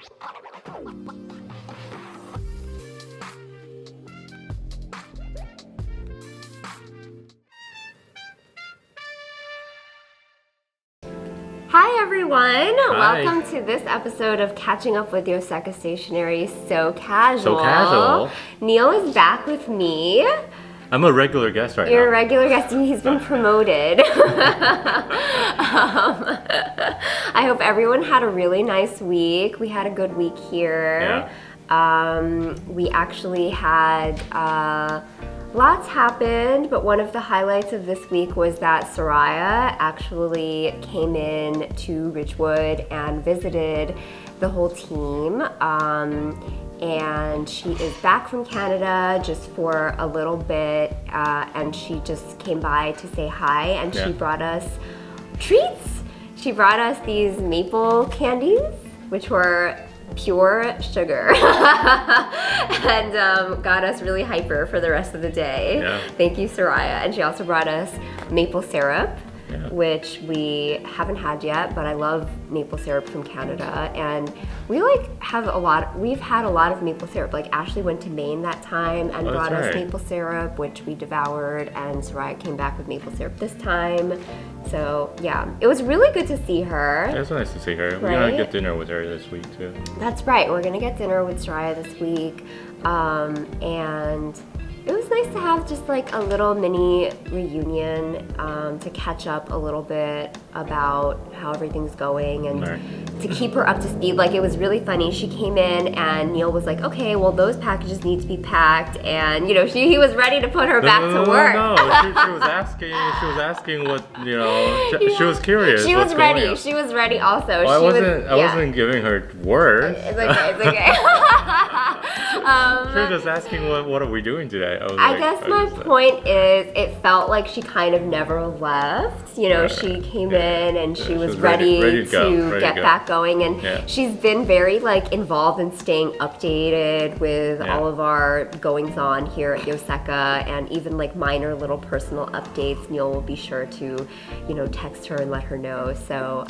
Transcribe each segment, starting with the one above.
Hi everyone! Hi. Welcome to this episode of Catching Up with Coeco Stationery So Casual. So casual. Neil is back with me. I'm a regular guest right You're a now. regular guest. He's been promoted. I hope everyone had a really nice week. We had a good week here. Yeah. We actually had lots happened, but one of the highlights of this week was that Soraya actually came in to Ridgewood and visited the whole team. And she is back from Canada just for a little bit, and she just came by to say hi, and she brought us treats. She brought us these maple candies, which were pure sugar, and got us really hyper for the rest of the day. Yeah. Thank you, Soraya. And she also brought us maple syrup, which we haven't had yet, but I love maple syrup from Canada, and we we've had a lot of maple syrup. Like Ashley went to Maine that time and brought us maple syrup, which we devoured, and Soraya came back with maple syrup this time. So yeah, it was really good to see her. It was nice to see her. Right? We're gonna get dinner with her this week too. That's right, we're gonna get dinner with Soraya this week, and it was nice to have just like a little mini reunion to catch up a little bit about how everything's going and to keep her up to speed. Like, it was really funny. She came in and Neil was like, okay, well, those packages need to be packed, and you know, he was ready to put her back to work. No, she was asking what, you know, she was curious. She was ready. She was ready also. Well, I wasn't giving her words. It's okay, it's okay. She was just asking what are we doing today? I guess my point is, it felt like she kind of never left. You know, she came in and she was ready to get back going, and she's been very like involved in staying updated with all of our goings on here at Coeco, and even like minor little personal updates. Neil will be sure to, you know, text her and let her know. So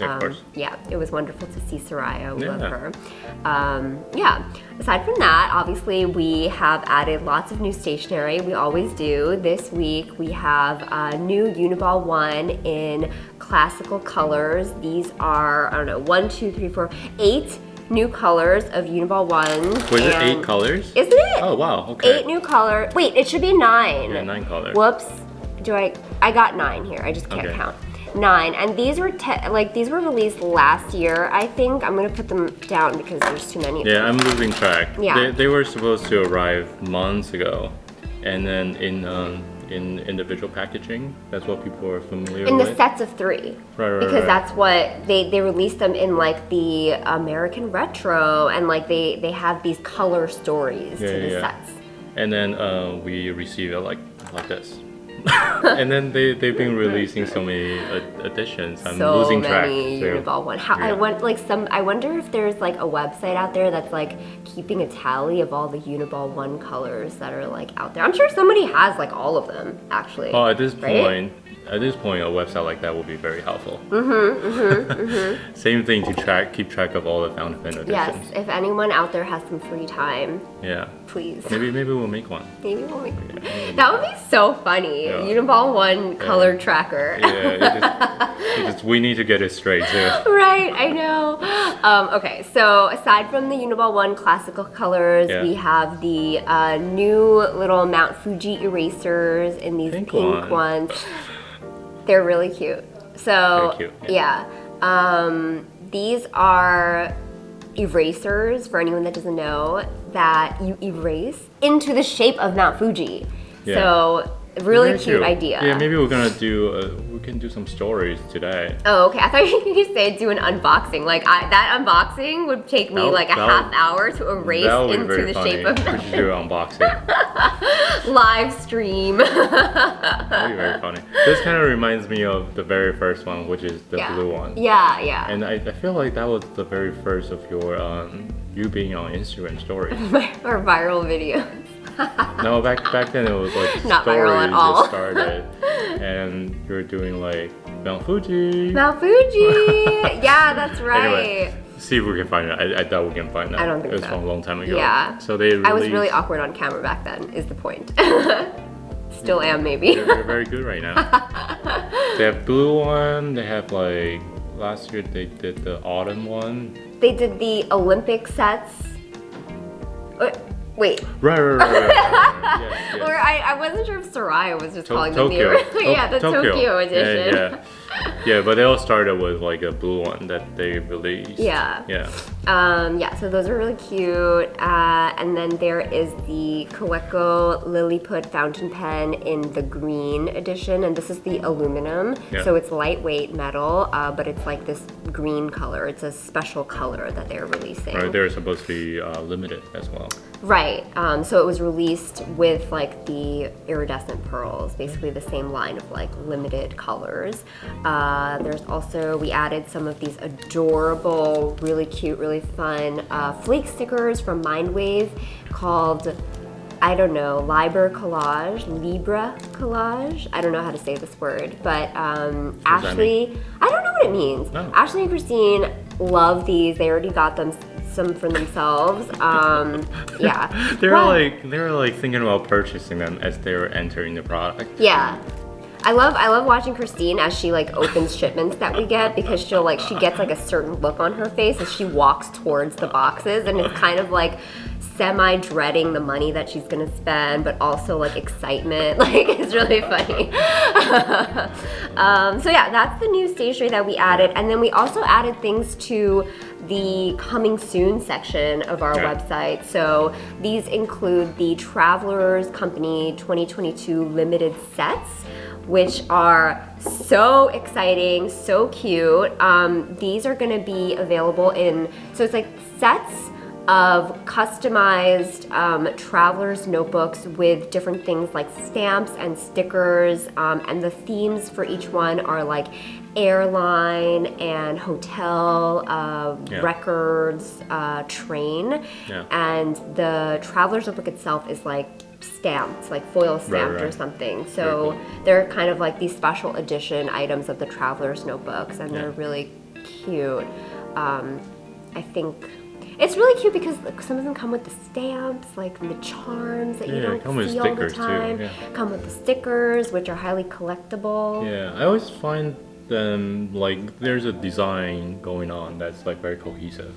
yeah, it was wonderful to see Soraya. We love her. Aside from that, obviously we have added lots of new stationery. We always do. This week we have a new Uniball 1 in classical colors. These are, I don't know, 8 new colors of Uniball 1s. Was it 8 colors? Isn't it? Oh wow, okay. 8 new colors. Wait, it should be 9. Yeah, 9 colors. Whoops. I got 9 here. I just can't count. 9, and these were these were released last year, I think. I'm gonna put them down because there's too many of them. Yeah, I'm losing track. Yeah. They were supposed to arrive months ago, and then in individual packaging. That's what people are familiar with. In the sets of 3. Right. Because that's what they released them in, like the American Retro, and like they have these color stories to the sets. And then we receive it like this. And then they've been releasing so many editions. I'm losing track. So many Uniball 1. I wonder if there's like a website out there that's like keeping a tally of all the Uniball 1 colors that are like out there. I'm sure somebody has like all of them actually. Oh, at this point, a website like that will be very helpful. Same thing to keep track of all the found editions. Yes, if anyone out there has some free time, please. Maybe we'll make one. Maybe we'll make one. That would be so funny. Yeah. Uniball 1 color tracker. We need to get it straight too. Right, I know. Okay, so aside from the Uniball 1 classical colors, we have the new little Mount Fuji erasers in these pink ones. They're really cute. So, very cute. These are erasers, for anyone that doesn't know, that you erase into the shape of Mount Fuji. Yeah. So, really cute idea. Yeah, maybe we can do some stories today. Oh, okay. I thought you could say do an unboxing. Like that unboxing would take me like a half hour to erase into the shape of Mount Fuji. We should do an unboxing. Live stream. That'd be very funny. This kind of reminds me of the very first one, which is the blue one. Yeah. And I feel like that was the very first of your you being on Instagram stories. Or viral videos. No, back then it was like not stories viral at all. just started, and you were doing like Mount Fuji. Mount Fuji. Yeah, that's right. Anyway, see if we can find it. I doubt we can find that. I don't think it was so. from a long time ago. Yeah. So they released... I was really awkward on camera back then, is the point. Still am, maybe. They're very good right now. They have blue one. They have like last year they did the autumn one. They did the Olympic sets. Wait. Right. Yes. Or I wasn't sure if Soraya was just calling Tokyo. them the yeah, the Tokyo edition. Yeah, but they all started with like a blue one that they released. Yeah. So those are really cute. And then there is the Coeco Lilliput fountain pen in the green edition, and this is the aluminum. Yeah. So it's lightweight metal, but it's like this green color. It's a special color that they're releasing. Right, they're supposed to be limited as well. Right. So it was released with like the iridescent pearls, basically the same line of like limited colors. There's also, we added some of these adorable, really cute, really fun flake stickers from Mindwave called, I don't know, Libra Collage. I don't know how to say this word, but Ashley, I don't know what it means. No. Ashley and Christine love these. They already got them some for themselves. Yeah. They were like thinking about purchasing them as they were entering the product. Yeah. I love watching Christine as she like opens shipments that we get, because she gets like a certain look on her face as she walks towards the boxes, and it's kind of like semi-dreading the money that she's gonna spend, but also like excitement. Like, it's really funny. So yeah, that's the new stationery that we added, and then we also added things to the coming soon section of our website. So these include the Travelers Company 2022 limited sets, which are so exciting, so cute. These are gonna be available so it's like sets of customized traveler's notebooks with different things like stamps and stickers, and the themes for each one are like airline and hotel, records, train, and the traveler's notebook itself is like stamped, like foil stamped or something. So they're kind of like these special edition items of the traveler's notebooks, and they're really cute. I think it's really cute because some of them come with the stamps, like the charms that you don't see all the time. Come with the stickers, which are highly collectible. Yeah, I always find them like there's a design going on that's like very cohesive.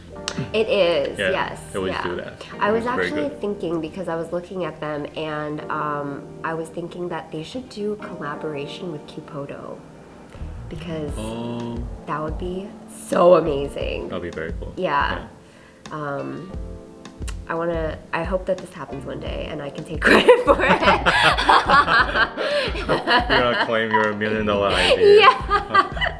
It is, yes. They always do that. I was actually thinking, because I was looking at them, and I was thinking that they should do a collaboration with Coeco, because that would be so amazing. That'd be very cool. Yeah. I hope that this happens one day and I can take credit for it. You're gonna claim your $1 million idea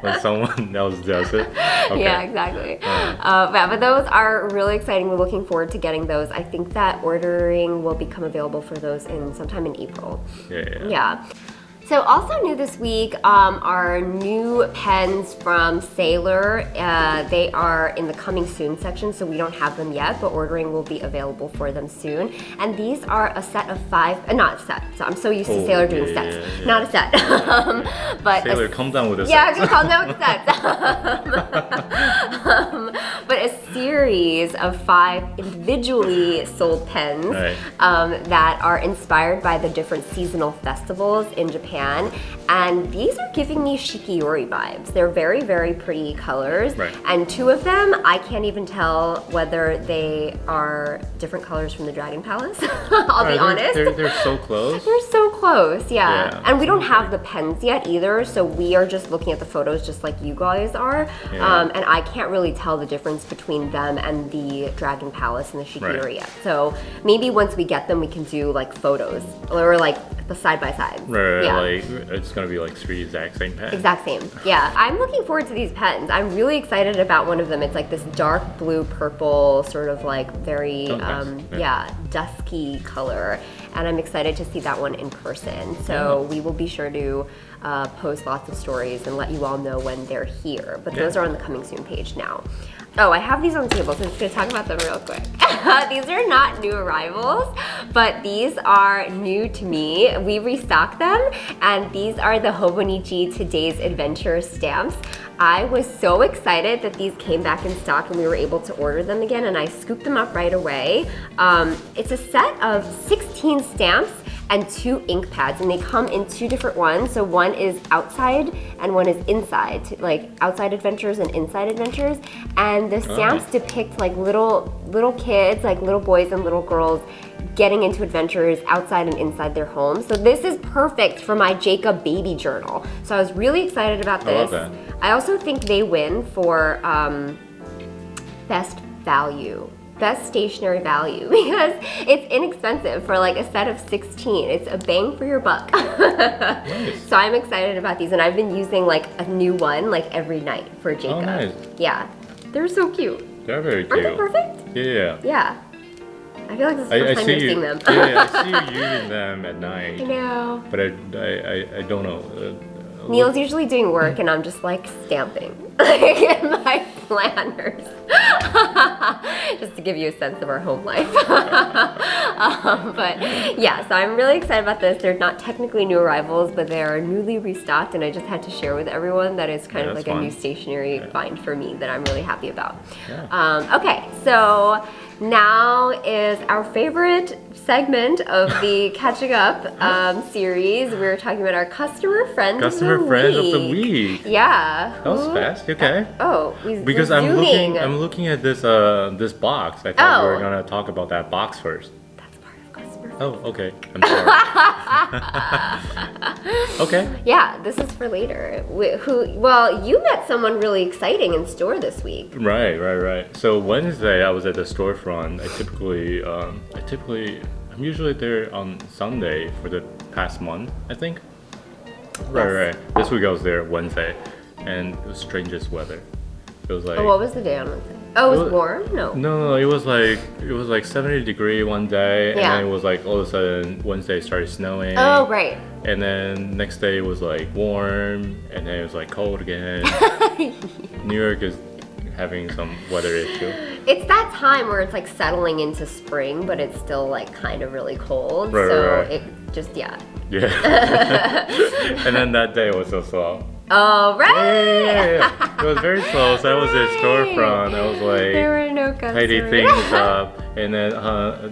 when someone else does it. Okay. Yeah, exactly. But those are really exciting. We're looking forward to getting those. I think that ordering will become available for those sometime in April. Yeah. So also new this week are new pens from Sailor. They are in the coming soon section, so we don't have them yet, but ordering will be available for them soon. And these are a set of 5, not a set, so I'm so used to Sailor doing sets. Not a set. But Sailor, calm down with the sets. sets. Calm down with sets. But a series of 5 individually sold pens that are inspired by the different seasonal festivals in Japan. And these are giving me Shikiori vibes. They're very, very pretty colors. And 2 of them, I can't even tell whether they are different colors from the Dragon Palace. I'll be honest. They're so close. They're so close, yeah. And we don't have the pens yet either, so we are just looking at the photos just like you guys are. And I can't really tell the difference between them and the Dragon Palace and the Shikiori yet. So maybe once we get them, we can do like photos or like the side by side. Like it's gonna be like 3 exact same pens. Exact same, yeah. I'm looking forward to these pens. I'm really excited about one of them. It's like this dark blue purple, sort of like very, dusky color. And I'm excited to see that one in person. So we will be sure to post lots of stories and let you all know when they're here. But those are on the coming soon page now. Oh, I have these on the table, so I'm just gonna talk about them real quick. These are not new arrivals, but these are new to me. We restocked them, and these are the Hobonichi Today's Adventure stamps. I was so excited that these came back in stock and we were able to order them again, and I scooped them up right away. It's a set of 16 stamps and 2 ink pads, and they come in 2 different ones. So one is outside and one is inside, like outside adventures and inside adventures. And the stamps depict like little kids, like little boys and little girls getting into adventures outside and inside their homes. So this is perfect for my Jacob baby journal. So I was really excited about this. I love that. I also think they win for best value. Best stationery value because it's inexpensive for like a set of 16. It's a bang for your buck. Nice. So I'm excited about these, and I've been using like a new one like every night for Jacob. Oh, nice. Yeah, they're so cute. They're very cute. Aren't they perfect? Yeah. Yeah. I feel like this is the first time you're seeing them. Yeah, I see you using them at night. I know. But I don't know. Neil's usually doing work and I'm just like stamping like in my planners. Just to give you a sense of our home life. But yeah, so I'm really excited about this. They're not technically new arrivals, but they are newly restocked, and I just had to share with everyone that it's kind of like a new stationery find for me that I'm really happy about. Yeah. Okay, so now is our favorite segment of the Catching Up series. We're talking about our customer friends of the week. Yeah. That was fast. Okay. Because I'm looking at this box. I thought we were gonna talk about that box first. That's part of customer. Oh, okay. I'm sorry. Okay. Yeah, this is for later. Well, you met someone really exciting in store this week. Right. So Wednesday I was at the storefront. I'm usually there on Sunday for the past month, I think. Right. This week I was there Wednesday, and it was strangest weather. It was like. Oh, what was the day on Wednesday? Oh, it was warm? No, it was like 70 degree one day, and then it was like all of a sudden Wednesday started snowing. Oh, right. And then next day it was like warm, and then it was like cold again. New York is having some weather issue. It's that time where it's like settling into spring, but it's still like kind of really cold. Right. it just, Yeah. And then that day was so slow. Oh, right. Yeah. It was very slow. So I was at storefront. I was like, there were no customers. Tidy things up, and then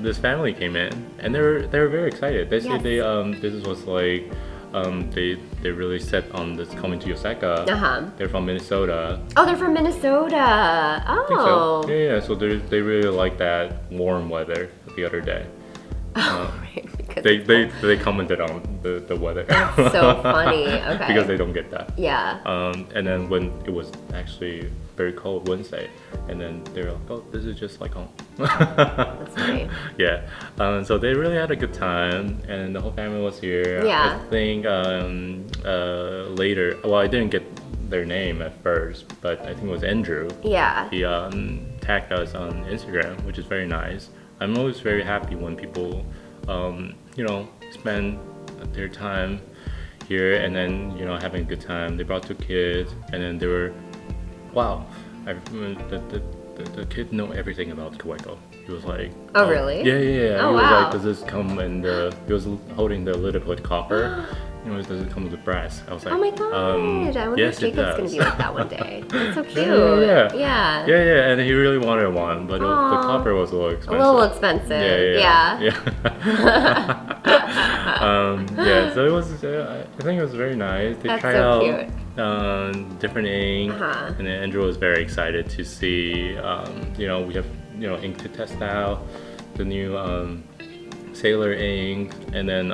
this family came in, and they were very excited. They said this was like they really set on this coming to Osaka. They're from Minnesota. Oh, they're from Minnesota. Oh. I think so. Yeah. So they really like that warm weather the other day. Right, they commented on the weather. That's so funny. Okay. Because they don't get that. Yeah. And then when it was actually very cold Wednesday, and then they were like, "Oh, this is just like home." That's funny. Yeah. So they really had a good time, and the whole family was here. Yeah. I think later. Well, I didn't get their name at first, but I think it was Andrew. Yeah. He tagged us on Instagram, which is very nice. I'm always very happy when people, spend their time here and then, having a good time. They brought 2 kids, and then they were, wow, the kid know everything about Coeco. He was like, oh really? Yeah. Oh, he was wow. like, does this come in he was holding the Lilliput copper. Does it come with brass? I was like, oh my god, I wonder yes, if Jacob's going to be like that one day. That's so cute. Yeah, and he really wanted one, but the copper was a little expensive. A little expensive, yeah. So it was, I think it was very nice. They tried out different ink, and then Andrew was very excited to see, we have, ink to test out, the new Sailor ink, and then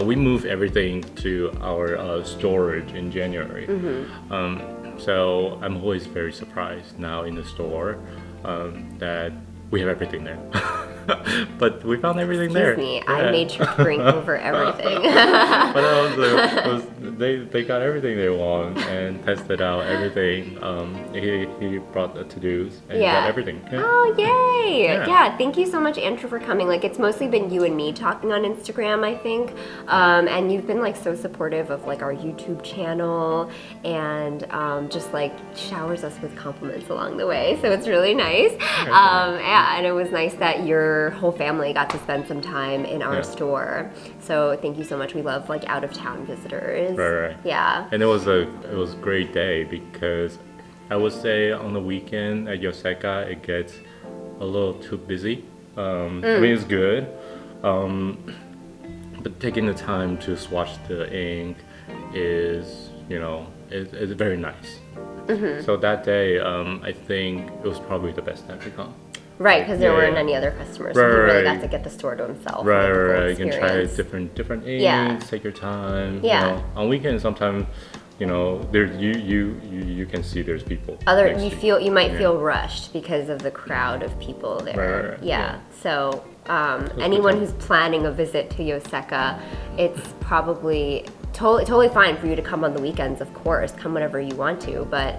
we moved everything to our storage in January. So I'm always very surprised now in the store that we have everything there. but we found everything Excuse there. me, I made sure to bring over everything. But they got everything they want and tested out everything. He brought the to-dos and he got everything. Yeah. Oh, yay! Yeah, thank you so much, Andrew, for coming. Like, it's mostly been you and me talking on Instagram, I think. And you've been like so supportive of like our YouTube channel and just like showers us with compliments along the way. So it's really nice. Yeah, and it was nice that your whole family got to spend some time in our store. So thank you so much. We love like out of town visitors. Right. Yeah. And it was a great day because I would say on the weekend at Yoseka it gets a little too busy. I mean it's good, but taking the time to swatch the ink is is very nice. So that day I think it was probably the best time to come. Right, because there weren't any other customers, so he really got to get the store to himself. Right. You can try different inks, take your time. Yeah. On weekends, sometimes, there you can see there's people. You might feel rushed because of the crowd of people there. Right. Yeah. So anyone who's planning a visit to Yoseka, it's probably totally fine for you to come on the weekends, of course. Come whenever you want to. But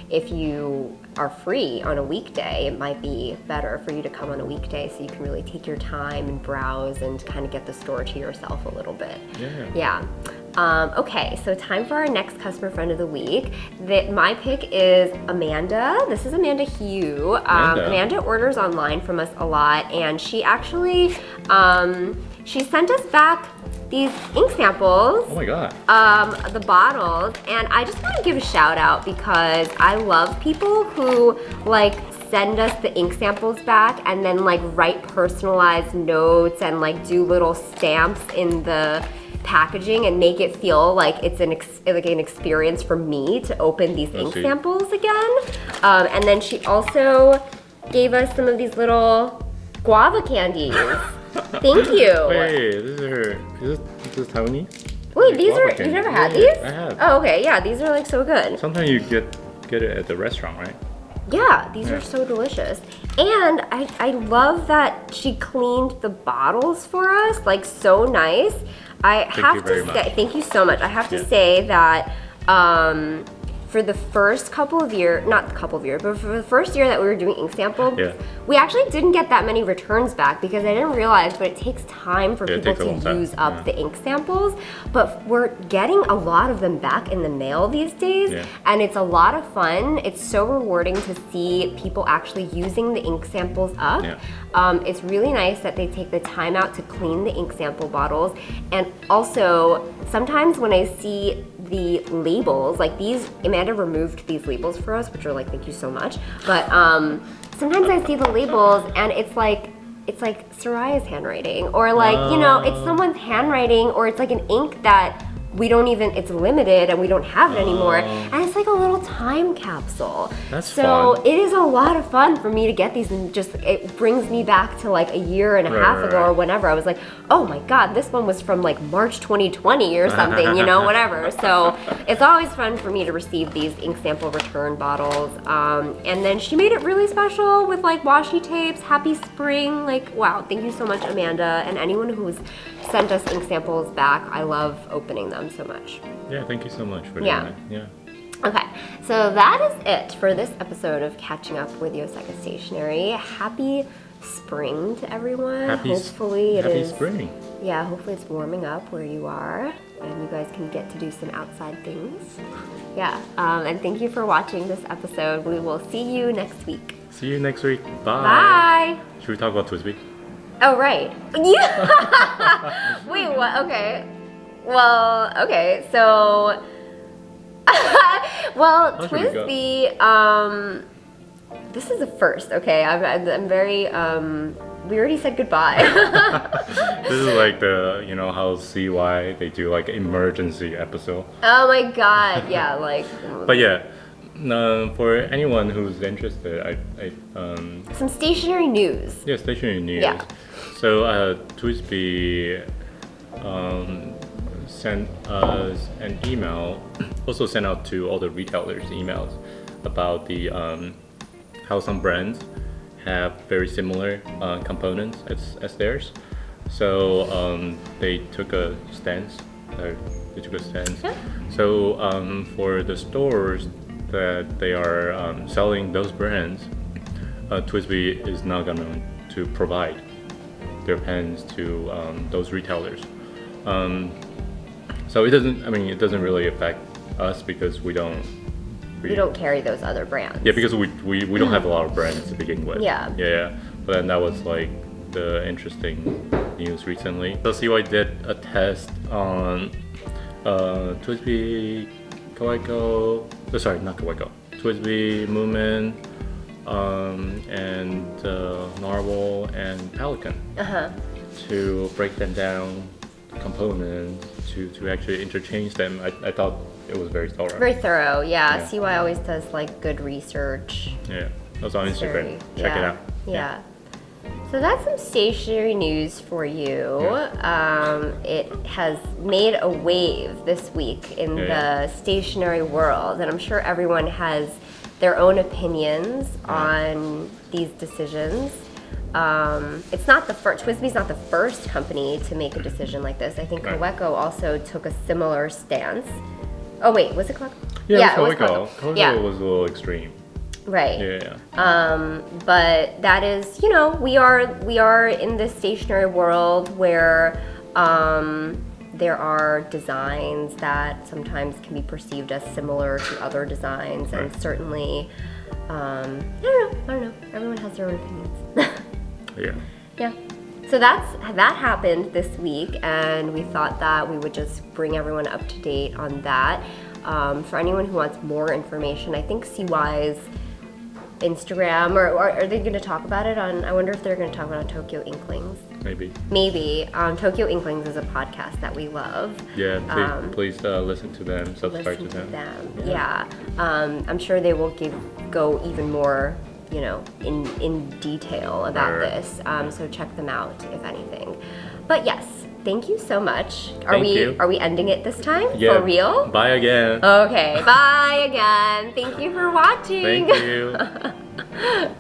if you are free on a weekday, it might be better for you to come on a weekday so you can really take your time and browse and kind of get the store to yourself a little bit. Yeah. Okay, so time for our next customer friend of the week. My pick is Amanda. This is Amanda Hugh. Amanda orders online from us a lot, and she actually she sent us back these ink samples. Oh my god. The bottles, and I just want to give a shout out because I love people who like send us the ink samples back and then like write personalized notes and like do little stamps in the packaging and make it feel like it's an experience for me to open these ink samples again. And then she also gave us some of these little guava candies. Thank you. Wait, is this Taiwanese? Wait, you've never had these? I have. Oh, okay, yeah, these are like so good. Sometimes you get it at the restaurant, right? Yeah, these are so delicious. And I love that she cleaned the bottles for us, like so nice. Thank you so much. I have to say that for the first couple of years, not a couple of years, but for the first year that we were doing ink samples, we actually didn't get that many returns back because I didn't realize, but it takes time for people to use up the ink samples. But we're getting a lot of them back in the mail these days, and it's a lot of fun. It's so rewarding to see people actually using the ink samples up. It's really nice that they take the time out to clean the ink sample bottles, and also sometimes when I see the labels, like these, Amanda removed these labels for us, which are like, thank you so much. But sometimes I see the labels and it's like Soraya's handwriting, or like, it's someone's handwriting, or it's like an ink that we don't even, it's limited and we don't have it anymore. And it's like a little time capsule. That's so fun. It is a lot of fun for me to get these, and just, it brings me back to like a year and a half ago or whenever. I was like, oh my God, this one was from like March 2020 or something, whatever. So it's always fun for me to receive these ink sample return bottles. And then she made it really special with like washi tapes, happy spring, like, wow, thank you so much, Amanda, and anyone who's sent us ink samples back. I love opening them so much. Yeah, thank you so much for doing that. Yeah. Okay, so that is it for this episode of Catching Up with Yoseka Stationery. Happy spring to everyone. Happy spring. Yeah, hopefully it's warming up where you are and you guys can get to do some outside things. Yeah, and thank you for watching this episode. We will see you next week. See you next week. Bye. Bye. Should we talk about TWSBI? Oh, right. Yeah. Wait, what? Okay. Well, okay, so well, TWSBI, this is a first, okay? I'm very, we already said goodbye. This is like the, how CY, they do like emergency episode. Oh my God, yeah, like. But yeah, for anyone who's interested, some stationery news. Yeah, stationery news. Yeah. So TWSBI sent us an email, also sent out to all the retailers emails about the how some brands have very similar components as theirs. So they took a stance. Yeah. So for the stores that they are selling those brands, TWSBI is not going to provide their pens to those retailers. So it doesn't really affect us because we don't carry those other brands. Yeah, because we don't have a lot of brands to begin with. Yeah. Yeah. But then that was like the interesting news recently. So CY did a test on TWSBI, Coeco, not Coeco, TWSBI, Moomin, and Narwhal and Pelican to break them down components to actually interchange them. I thought it was very thorough. Very thorough, yeah. CY always does like good research. Yeah, that was on Instagram. Check it out. Yeah. So that's some stationery news for you. It has made a wave this week in the stationery world, and I'm sure everyone has their own opinions on these decisions. It's not the first. TWSBI's not the first company to make a decision like this. I think Coeco also took a similar stance. Oh wait, was it Coeco? Yeah, it was Coeco. Coeco was a little extreme. Right. Yeah. But that is, we are in this stationery world where there are designs that sometimes can be perceived as similar to other designs, and certainly, I don't know. Everyone has their own opinions. Yeah. So that happened this week, and we thought that we would just bring everyone up to date on that. For anyone who wants more information, I think CY's Instagram, or are they going to talk about it on? I wonder if they're going to talk about it on Tokyo Inklings. Maybe. Tokyo Inklings is a podcast that we love. Yeah, please listen to them, subscribe to them. Yeah. I'm sure they will go even more, in detail about this. So check them out if anything. But yes, thank you so much. Are we ending it this time? Yeah. For real? Bye again. Okay, bye again. Thank you for watching. Thank you.